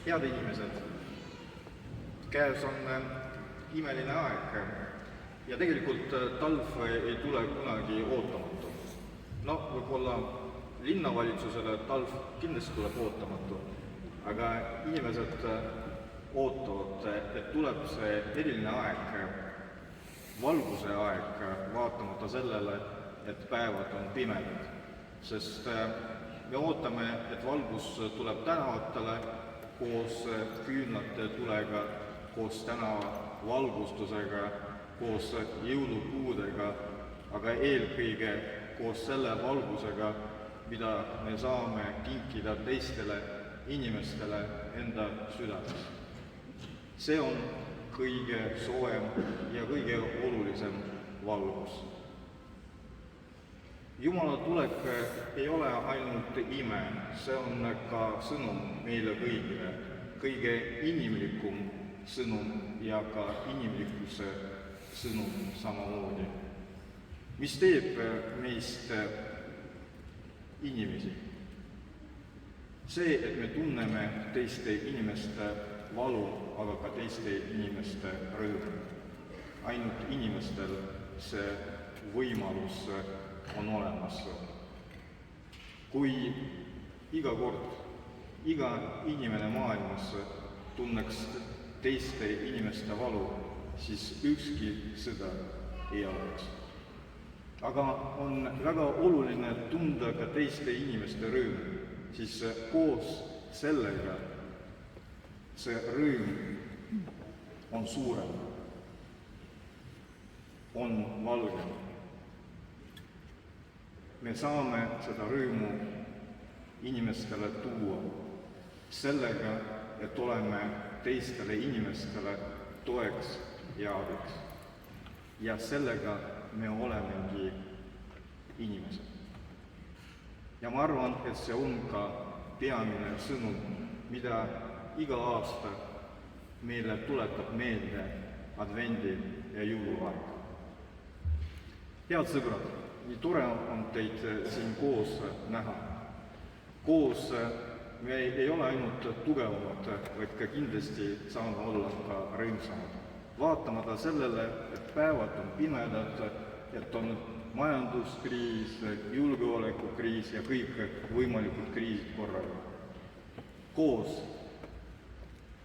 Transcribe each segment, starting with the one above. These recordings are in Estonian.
Head inimesed, käes on imeline aeg ja tegelikult talv ei tule kunagi ootamatu. Võib-olla linnavalitsusele talv kindlasti tuleb ootamatu, aga inimesed ootavad, et tuleb see eriline aeg, valguse aeg, vaatamata sellele, et päevad on pimedad. Sest me ootame, et valgus tuleb tänavatele koos küünlate tulega, koos tänavavalgustusega, koos jõulupuudega, aga eelkõige koos selle valgusega, mida me saame kinkida teistele inimestele enda südames. See on kõige soojem ja kõige olulisem valgus. Jumala tulek ei ole ainult ime, see on ka sõnum meile kõigile, kõige inimlikum sõnum ja ka inimlikkuse sõnum samamoodi. Mis teeb meist inimesi? See, et me tunneme teiste inimeste valu, aga ka teiste inimeste rõõmu. Ainult inimestel see võimalus on olemas. Kui iga kord, iga inimene maailmas tunneks teiste inimeste valu, siis ükski sõda ei oleks. Aga on väga oluline tunda ka teiste inimeste rõõmu, siis koos sellega see rõõm on suurem, on valgem. Me saame seda rõõmu inimestele tuua sellega, et oleme teistele inimestele toeks ja abiks. Ja sellega me olemegi inimesed. Ja ma arvan, et see on ka peamine sõnum, mida iga aasta meile tuletab meelde advendi ja jõuluaeg. Head sõbrad, nii tore on teid siin koos näha. Koos me ei ole ainult tugevamad, vaid ka kindlasti saame olla ka rõõmsamad. Vaatamata sellele, et päevad on pimedad, et on majanduskriis, julgeolekukriis ja kõik võimalikud kriisid korraga. Koos,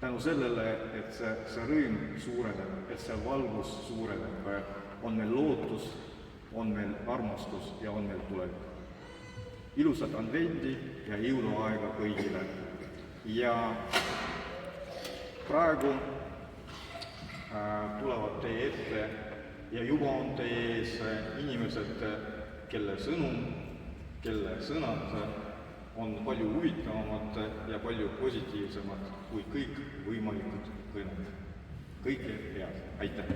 tänu sellele, et see rõõm suureneb, et see valgus suureneb, on meil lootus, on meil armastus ja on meil tulevik. Ilusat advendi ja jõuluaega kõigile. Ja praegu tulevad teie ette ja juba on teie ees inimesed, kelle sõnum, kelle sõnad on palju huvitavamad ja palju positiivsemad kui kõik võimalikud kõned. Kõike head! Aitäh!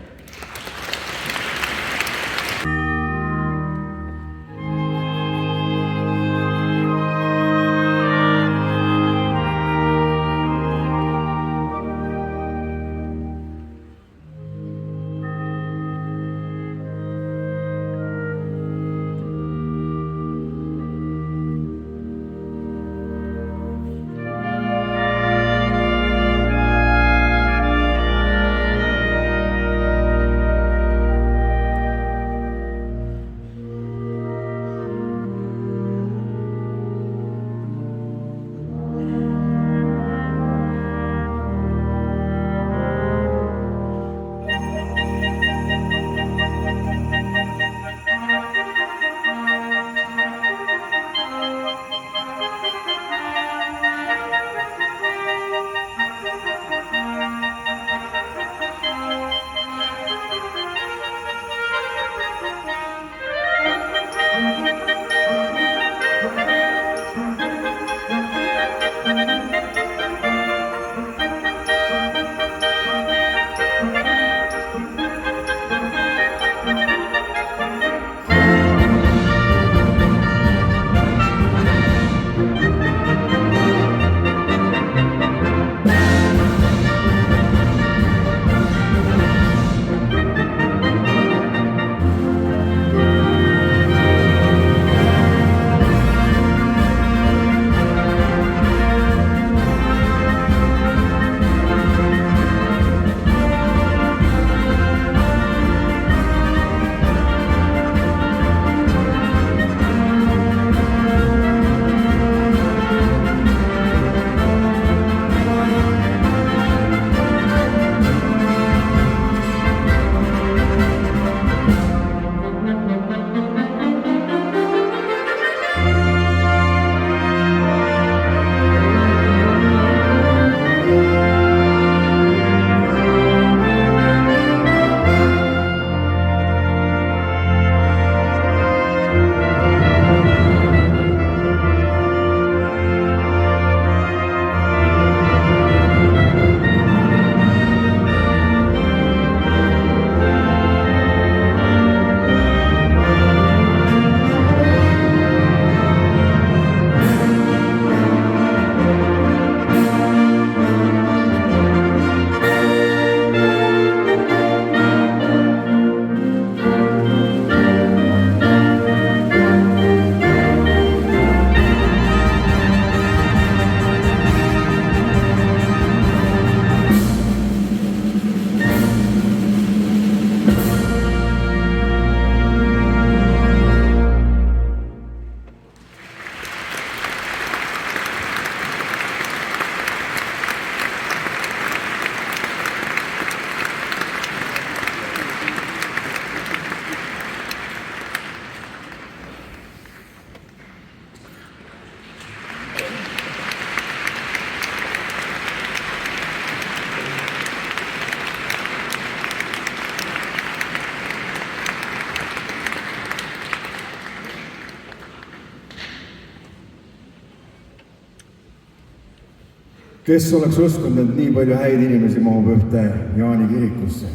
Kes oleks uskunud, et nii palju häid inimesi mahub ühte Jaani kirikusse?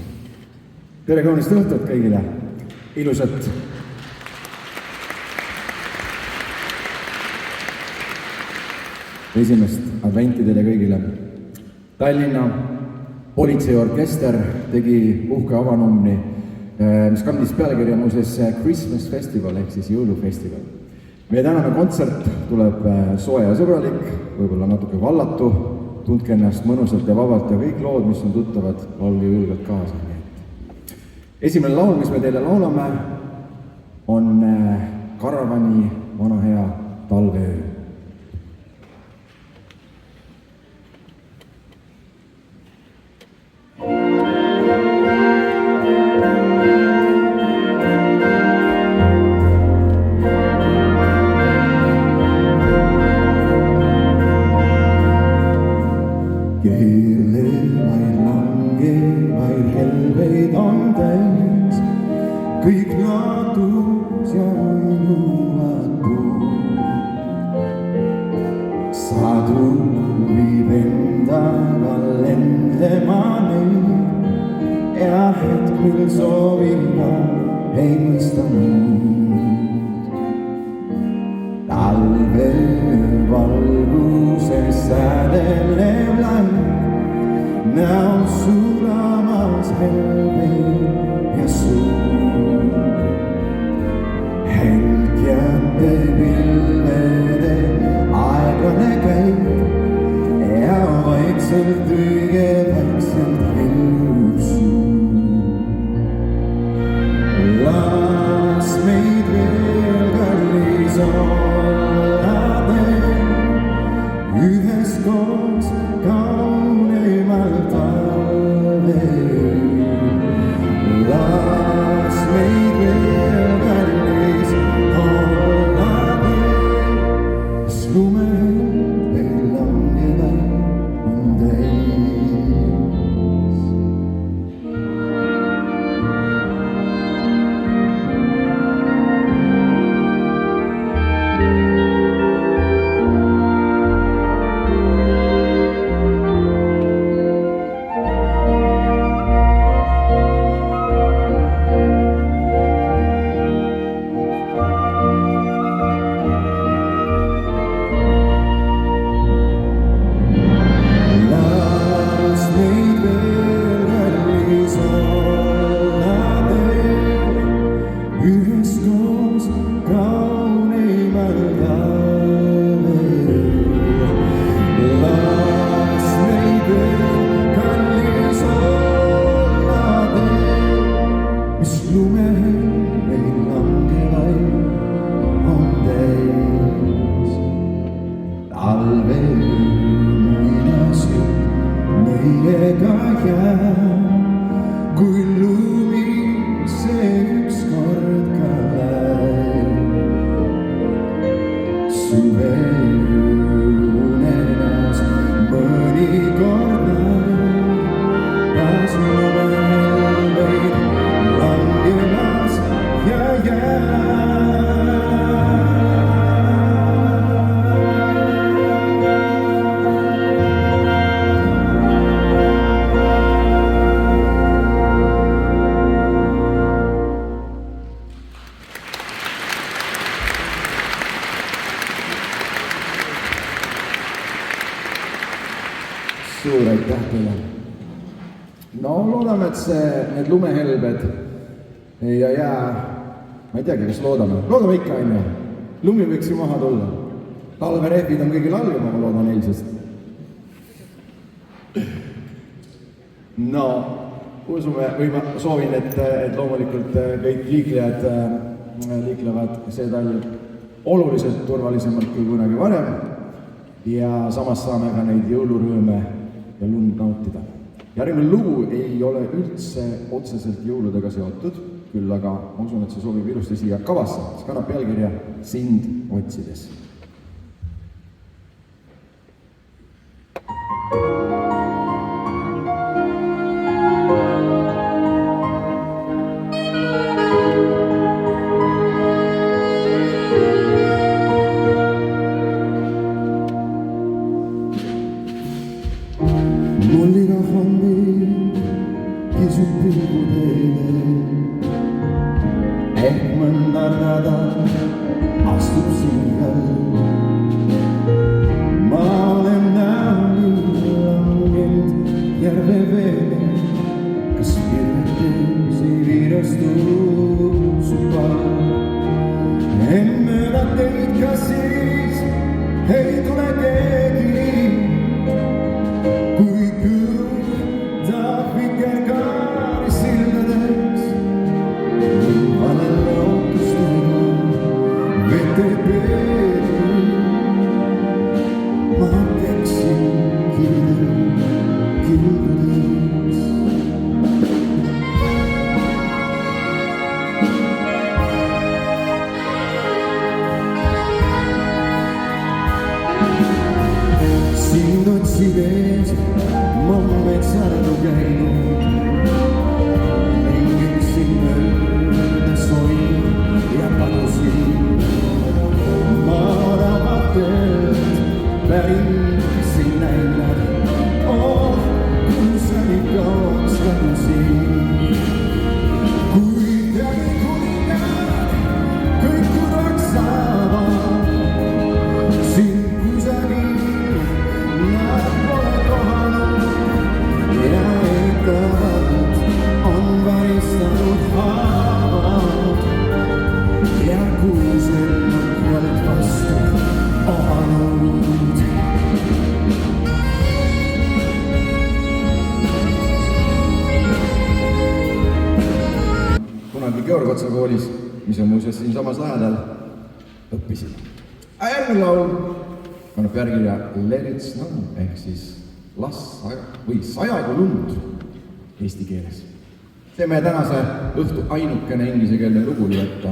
Tere kaunist õhtut kõigile! Ilusat! Esimest adventi teile kõigile! Tallinna politseiorkester tegi uhke avanumni, mis kandis pealkirja muuseas Christmas Festival ehk siis jõulufestival. Meie tänane kontsert tuleb soe ja sõbralik, võib-olla natuke vallatu, tundke ennast mõnusalt ja vabalt ja kõik lood, mis on tuttavad, laulge julgelt kaasa. Esimene laul, mis me teile laulame, on Karavani vana hea Talveöö. Kõik laadus ja uinuvatu. Sadu viib endaga lendema neid ja hetk, mil soovida ei mõista muud. Talve valguses sädelev lain, näol sulamas helveid ja suud. Helgjate pilvede aeglane käib ja vaikselt õige vaikselt hellub suu. Las meid veel kallis olla teil üheskoos kaunimal talveööl. Las meid veel kallis olla teil, kes lumehel veel langevad on täis. Kui lumi see ükskord ka läheb, suveüunenas mõnikord näeb, taas lumehelveid langemas ja jääb. Suur aitäh teile! No loodame, et need lumehelbed ei jää, ma ei teagi, kas loodame ikka, on ju. Lumi võiks ju maha tulla. Talverehvid on kõigil all juba, ma loodan eilsest. No, usume, või ma soovin, et loomulikult kõik liiklejad liiklevad see talv oluliselt turvalisemalt kui kunagi varem ja samas saame ka neid jõulurõõme ja lund nautida. Järgmine lugu ei ole üldse otseselt jõuludega seotud, küll aga ma usun, et see sobib ilusti siia kavasse, see kannab pealkirja Sind otsides. mõnda rada astub sirgel. Ma olen näoline langenud järve veele, kas virvetes ei virastu su pall. Emmega teid ka siis ei tule keegi, kui külda vikerkaari sildades valel lootustega vete peetu. Ma teksin kilgades. Sind otsides ma metsardu käinud, mingiksin mööda soin ja kadusin. Ma rabatelt pärisin näinud, kus sa nii kauaks kadusin. Kui teagi kuningad kõik kurvaks saavad, sind kusagil nad pole kohanud ja eitavad on varistanud haavad ja kuused nukralt vastu ohanud. Kunagi Georg Otsa koolis, mis on muuseas siinsamas lähedal, õppisin. Järgmine laul kannab pealkirja Let it snow ehk siis sajagu lund eesti keeles. See meie tänase õhtu ainukene inglisekeelne lugu, nii et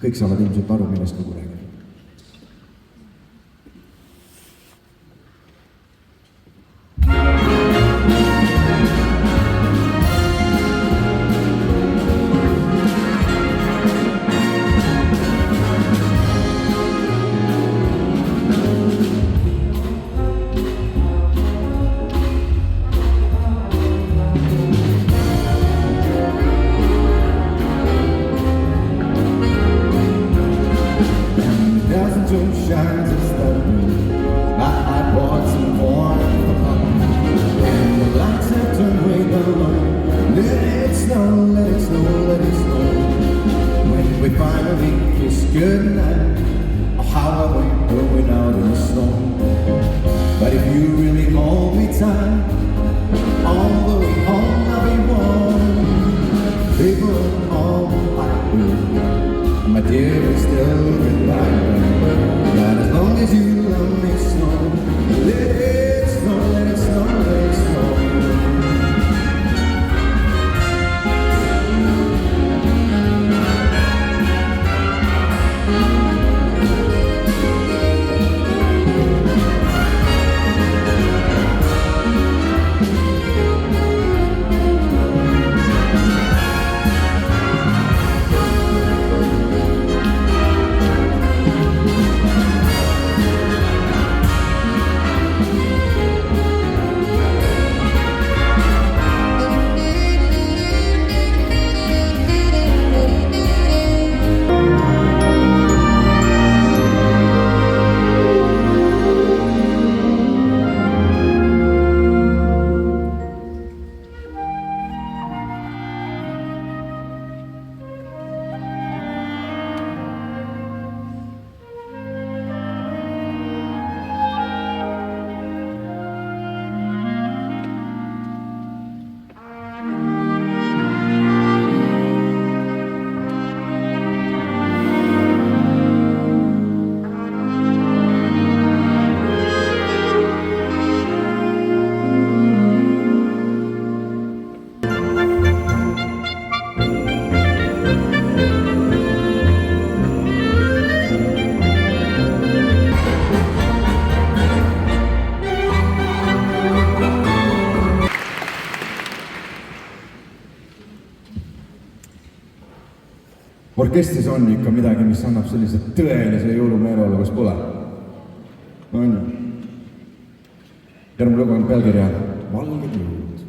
kõik saavad ilmselt aru, millest lugu räägib. Shines of stubborn. I bought some corn for pop, and the lights have turned way down. Let it snow, let it snow, let it snow. When we finally kiss goodnight, oh how I went going out in the snow. But if you really hold me tight, all the way home I'll be warm. People all I will, my dear, is still goodbye. But as long as you love me so, let it snow, let it snow, let it snow. Orkestris on ikka midagi, mis annab sellise tõelise jõulumeeleolu, kas pole? On ju? Järgmine lugu on pealkirja Valged jõulud.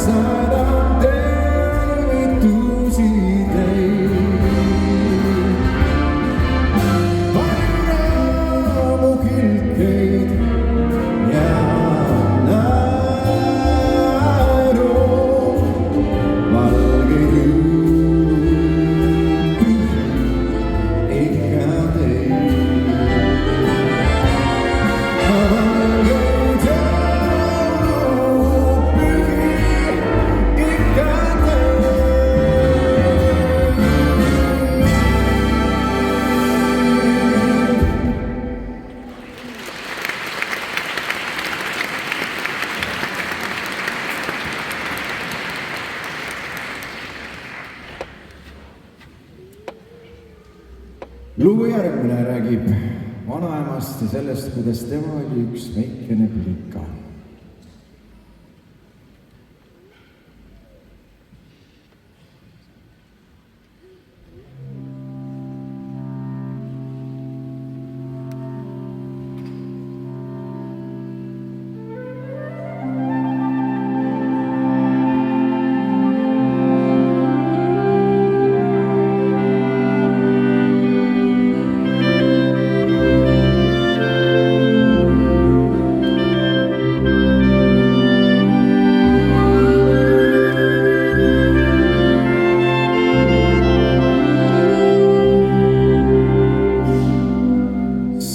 saadan tervitusi teid. Palju raamu kilkeid ja naeru, valgeid juuti ikka teid. Valgeid jõulupühi ikka teid. Lugu järgmine räägib vanaemast ja sellest, kuidas tema oli üks väikene plika.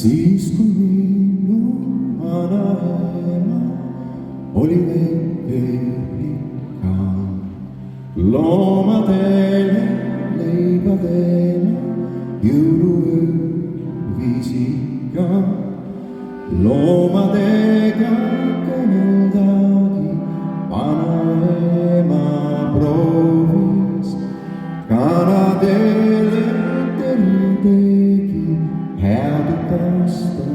Siis kui minu vanaema oli väike plika, loomadele, leibadele jõuluöö viisi ka. Loomadega kõneldagi vanaema proovis, kanadele tervitegi head aasta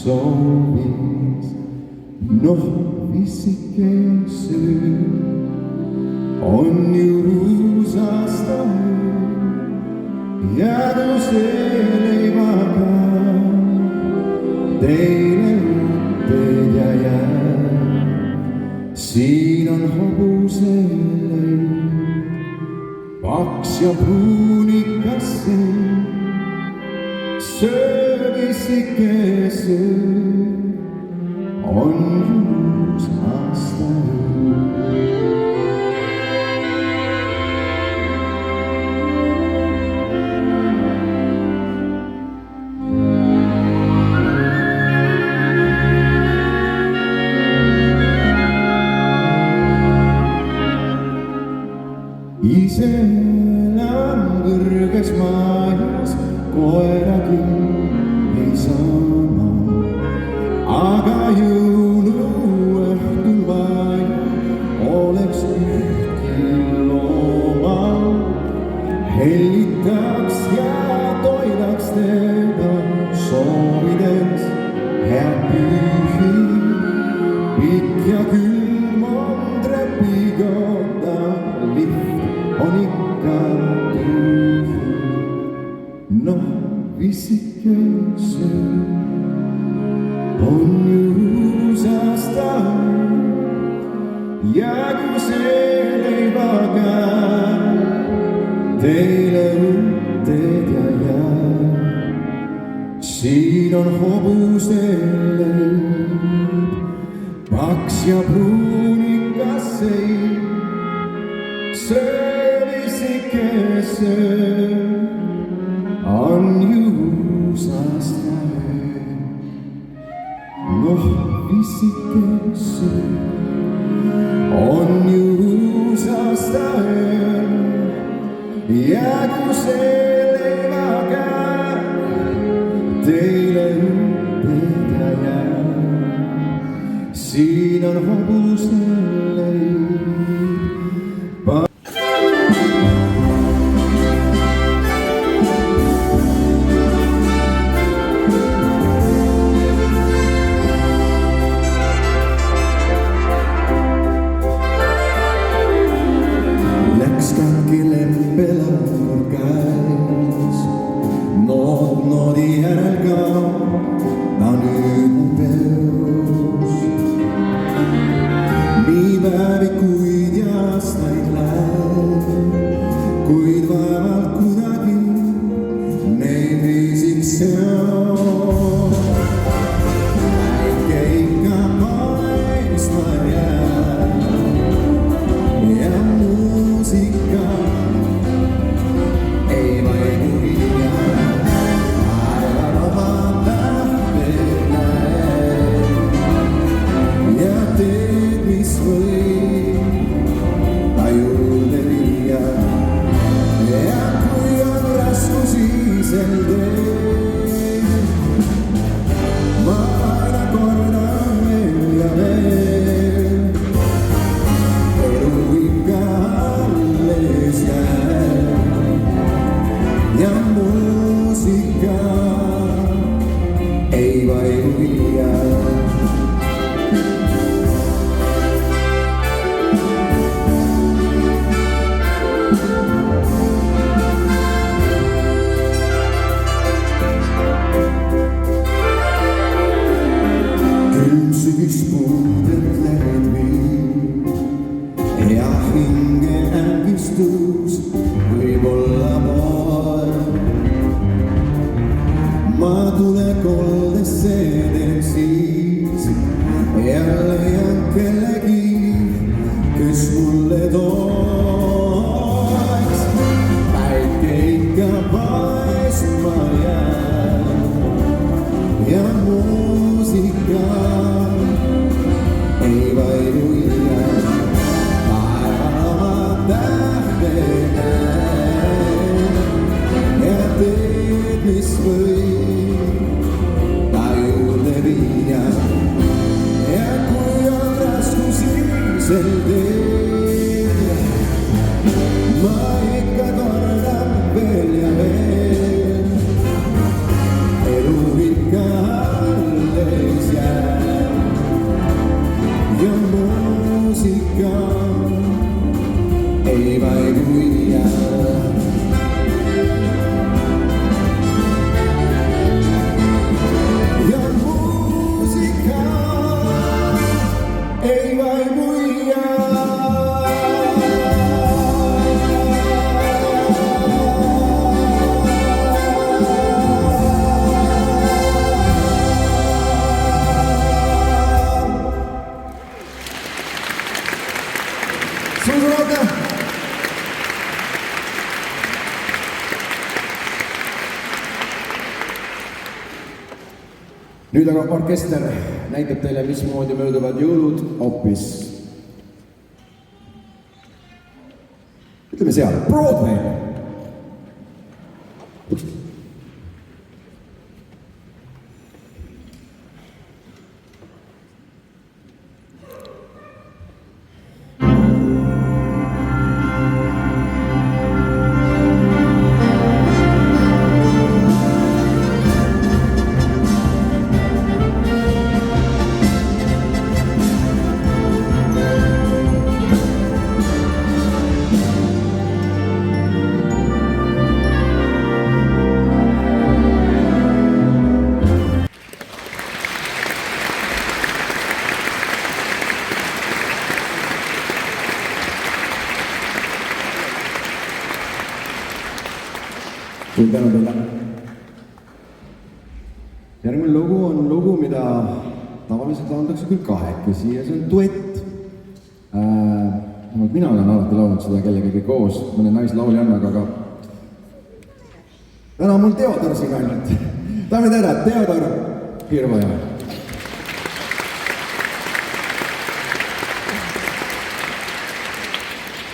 soovis. Noh, visike söö on ju ruusasta jäägu see leivaga teile teed ja jääb. Siin on hobuseleid, paks ja pruunikas seib. Söö, visike söö, on juhus aasta öö. Ise elan kõrges majas, koeragi ei saa, aga jõuluõhtul vaja oleks ühtki looma. Hellitaks ja toidaks teda, soovides head pühi. Pikk ja külm on trepikoda, lift on ikka tühi. Noh, visike söö on juhusasta jäägu see leivaga teile teed ja jääb. Siin on hobuseleid, paks ja pruunikas seib. Söö, visike söö, on juhusasta öö. Noh, visike söö, on juhusasta öö. Jäägu see leivaga teile teed ja jääb. Siin on hobuseleid. Noodi järel ka ta nüüd peus. Nii päevikuid ja viia. Sügispuudet lehvi ja hinge ängistus võib-olla ma tule koldesse teen siis jälle jään kellegi, kes mulle tooks päike ikka paistma jääb ja muusika ei vaidu iial, taevana tähted näen ja teed, mis võib ta juurde viia. Ja kui on raskusi sel teel, ma ikka kordan veel ja veel, elu ikka alles jääb. Ja muusika ei vaidu iial. Ja muusika ei vaidu iial. Suur aitäh! Nüüd aga orkester näitab teile, mismoodi mööduvad jõulud hoopis, ütleme seal, Broadway. Suur tänu teile. Järgmine lugu on lugu, mida tavaliselt lauldakse küll kahekesi ja see on duett. Mina olen alati laulnud seda kellegagi koos, mõne naislauljannaga, aga täna on mul Teodor siin ainult. Daamid ja härrad, Teodor Hirvoja.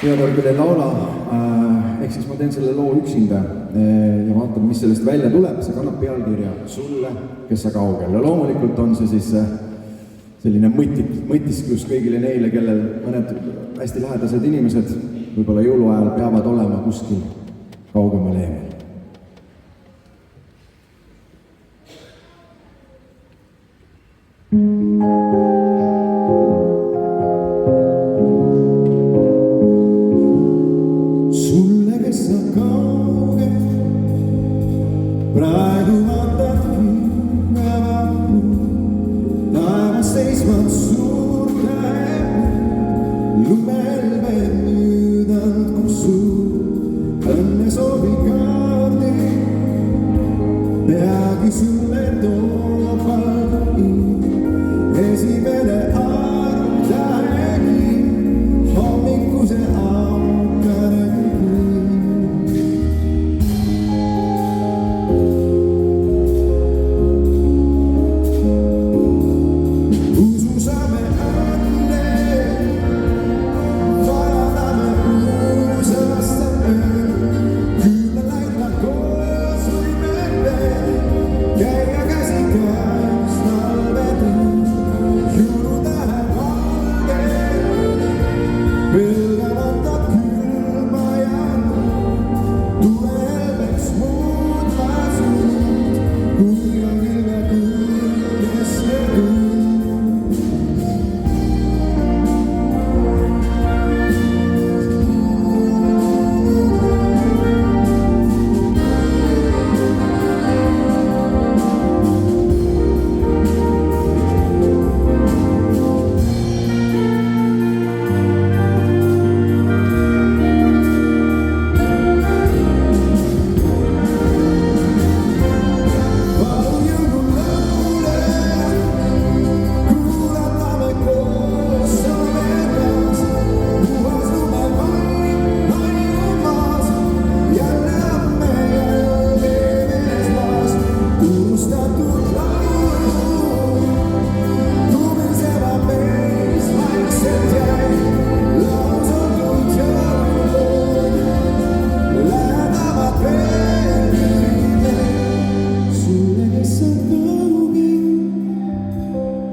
Teodor küll ei laula, ehk siis ma teen selle loo üksinda ja vaatan, mis sellest välja tuleb. See kannab pealkirja Sulle, kes sa kaugel. Ja loomulikult on see siis selline mõtisklus kõigile neile, kellel mõned hästi lähedased inimesed võib-olla jõuluajal peavad olema kuskil kaugemal eemal. Sulle, kes sa kaugel, praegu vaatad hinge vappu, taevas seisvad suur käeb, lumel veel nüüd andku suur, õnne soovi ka.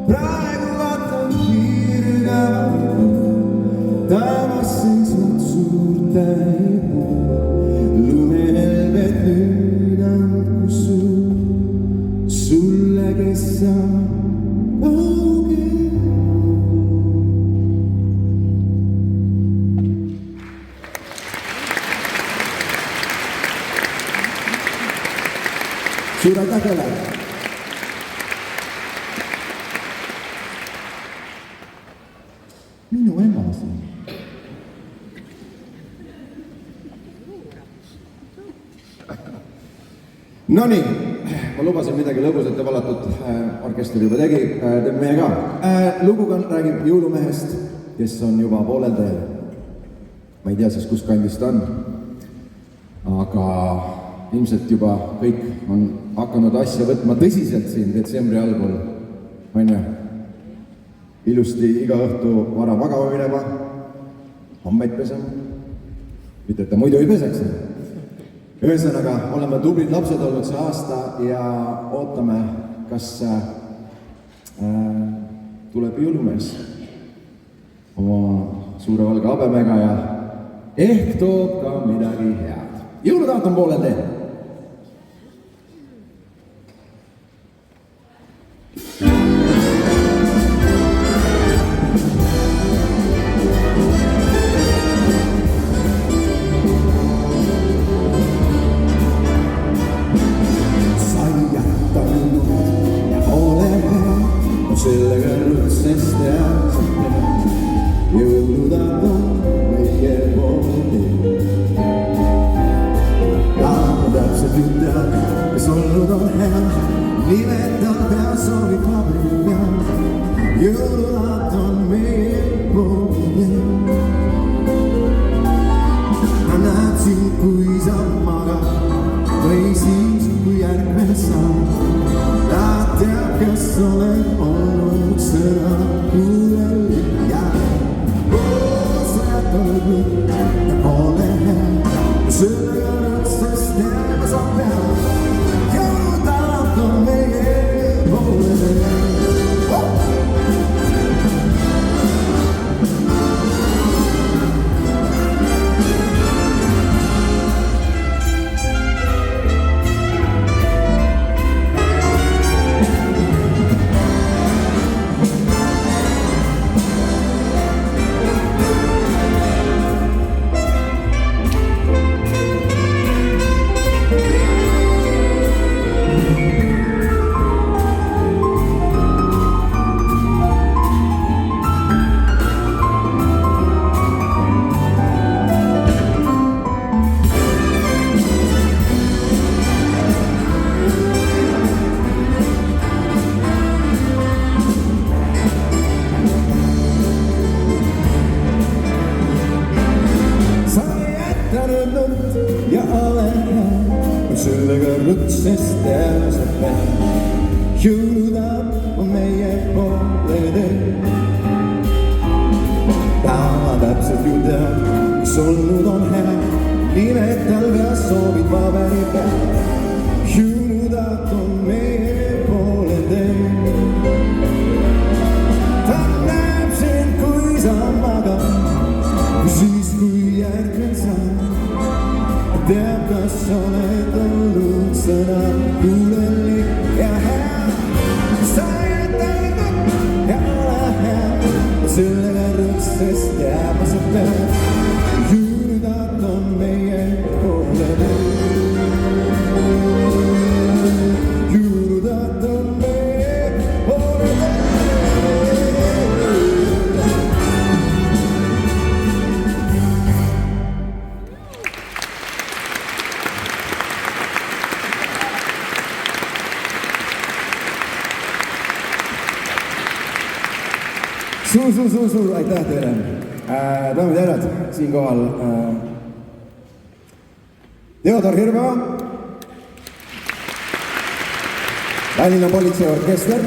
praegu vaatan kiirega taevas seisvad suurte lumehelbed nüüd andku sulle, kes sa kaugel. Suur aitäh teile! Minu ema siin. Nonii, ma lubasin midagi lõbusat ja valatut, orkester juba tegi, teeb meie ka. Lugu räägib jõulumehest, kes on juba poolel teel. Ma ei tea siis, kus kandis ta on, aga ilmselt juba kõik on hakanud asja võtma tõsiselt siin detsembri algul, on ju? Ilusti iga õhtu vara magama minema, hammeid pesema, mitte et ta muidu ei peseks. Ühesõnaga, oleme tublid lapsed olnud see aasta ja ootame, kas tuleb jõulumees oma suure valge habemega ja ehk toob ka midagi head. Jõulutaat on poolel teel. Sellega rõõtsest teadselt jõulutaat on meie poolel. Tahan täpselt ütelda, kes olnud on hea, nimetab ja soovib paberi peal. Jõulutaat on meie poolel. Ta näeb sind, kui sa magad või siis, kui järgmine saab. Ta teab, kes oled olnud sõna kuulelik ja sõjatanud mind ja pole hea. Sellega rõõtsest teema saab peal. Jõulutaat on meie poolel. Ja ole hea, sellega rõõtsest teadmised peal. Jõulutaat on meie poole teel. Ta täpselt ju teab, mis olnud on hea, nimetal ja soovid paberi peal. Jõulutaat on meie poole teel. Ta näeb sind, kui sa magad, siis kui järgmine saab. Teab, kas oled olnud sõna kuulelik ja hea. Sa jätanud ja ole hea, sellega rõõtsest teab sa pead. Jõulutaat on meie poolel. Jõulutaat on meie poolel. Suur aitäh teile. Daamid ja härrad, siinkohal Teodor Hirva, Tallinna politseiorkester,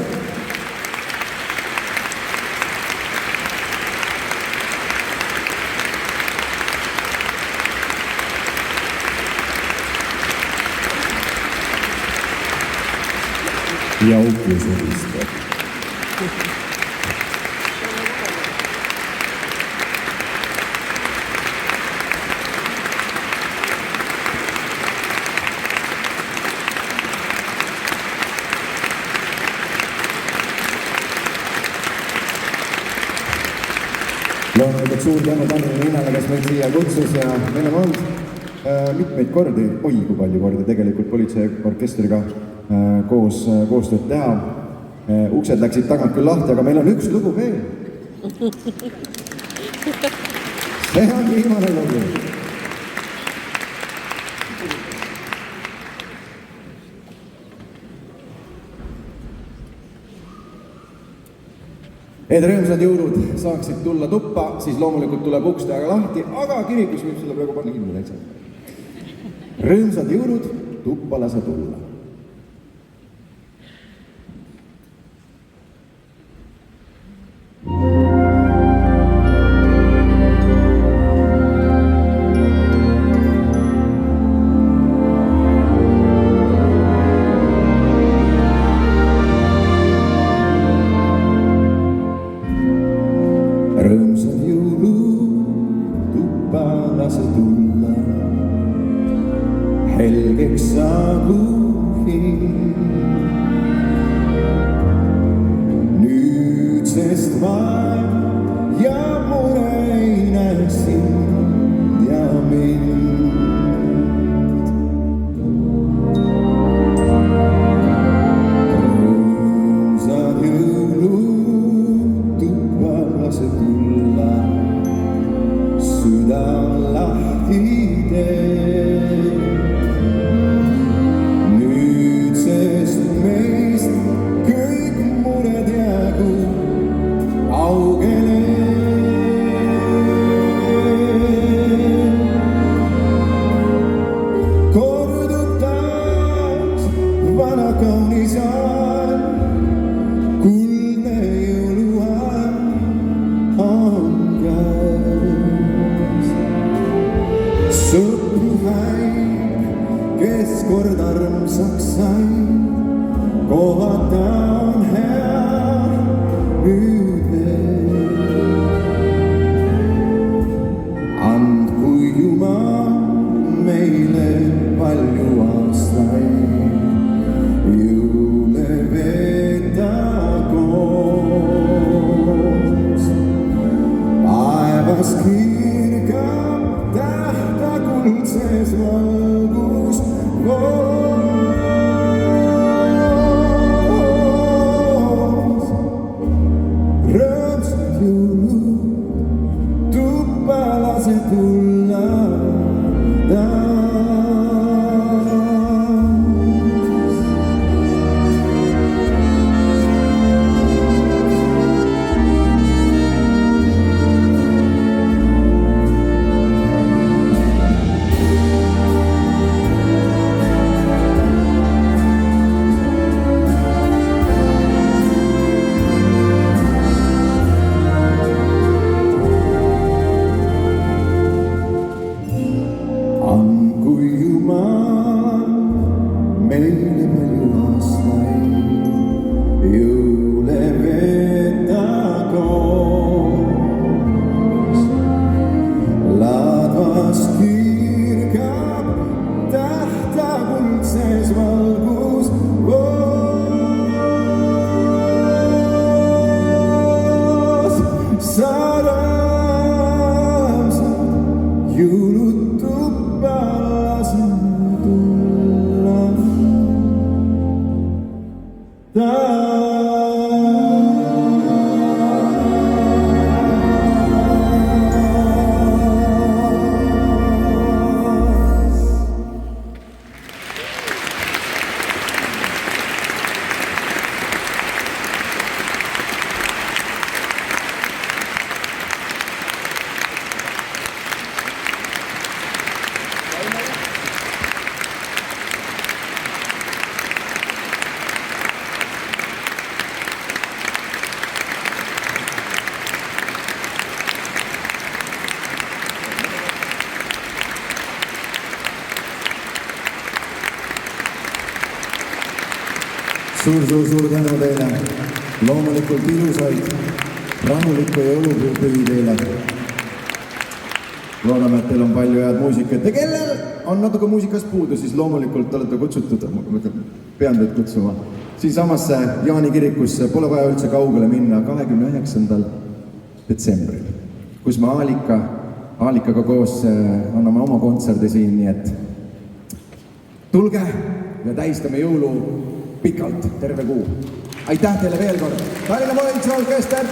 ja Uku Suvisto. loomulikult suur tänu Tallinna linnale, kes meid siia kutsus ja meil on olnud mitmeid kordi, oi kui palju kordi tegelikult politseiorkestriga koostööd teha. Uksed läksid tagant küll lahti, aga meil on üks lugu veel. See on viimane lugu. Et rõõmsad jõulud saaksid tulla tuppa, siis loomulikult tuleb ukste aega lahti, aga kirikus võib seda praegu panna kinni täitsa. Rõõmsad jõulud, tuppa lase tulla. Rõõmsad jõulud, tuppa lase tulla, helgeks saabu hind. Nüüdsest vaev ja mure ei näe sind ja mind. Rõõmsad jõulud, tuppa lase tulla, süda lahti tee. Nüüdsest meist kõik mured jäägu kaugele. Kordub taas vana kaunis aeg, kuldne jõuluaeg on käes. Sõpru häid, kes kord armsaks said, kohata on hea nüüd veel. Andku Jumal meile palju aastaid, jõule veeta koos. Taevas kirgab tähta kuldses valgus koos. Rõõmsad jõulud, tuppa lase tulla taas. Andku Jumal meile palju aastaid, jõule veeta koos. Ladvas kirgab tähta kuldses valgus koos. Sa rõõmsad jõulud, tuppa lase tulla taas. Suur tänu teile, loomulikult ilusaid, rahulikku jõulupühi teile. Loodame, et teil on palju head muusikat ja kellel on natuke muusikast puudu, siis loomulikult olete kutsutud, pean teid kutsuma, siinsamasse Jaani kirikusse, pole vaja üldse kaugele minna, 29. detsembril. kus me Aalikaga koos anname oma kontserdi siin, nii et tulge ja tähistame jõulu pikalt, terve kuu. Aitäh teile veel kord! Tallinna Politseiorkester!